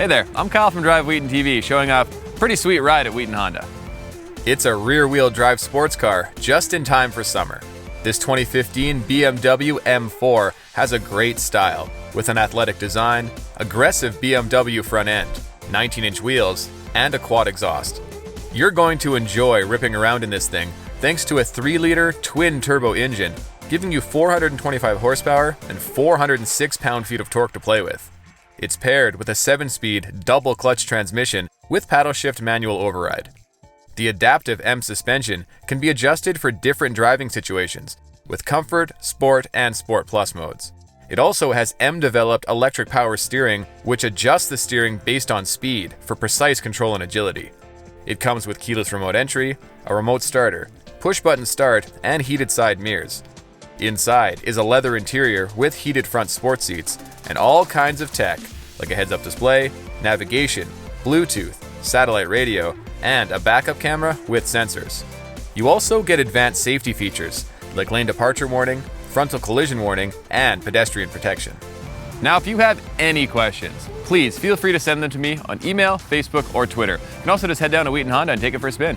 Hey there, I'm Kyle from Drive Wheaton TV, showing off a pretty sweet ride at Wheaton Honda. It's a rear-wheel drive sports car just in time for summer. This 2015 BMW M4 has a great style with an athletic design, aggressive BMW front end, 19-inch wheels, and a quad exhaust. You're going to enjoy ripping around in this thing thanks to a 3-liter twin-turbo engine, giving you 425 horsepower and 406 pound-feet of torque to play with. It's paired with a 7-speed double-clutch transmission with paddle-shift manual override. The adaptive M suspension can be adjusted for different driving situations, with Comfort, Sport, and Sport Plus modes. It also has M-developed electric power steering, which adjusts the steering based on speed for precise control and agility. It comes with keyless remote entry, a remote starter, push-button start, and heated side mirrors. Inside is a leather interior with heated front sport seats and all kinds of tech, like a heads-up display, navigation, Bluetooth, satellite radio, and a backup camera with sensors. You also get advanced safety features like lane departure warning, frontal collision warning, and pedestrian protection. Now, if you have any questions, please feel free to send them to me on email, Facebook, or Twitter. You can also just head down to Wheaton Honda and take it for a spin.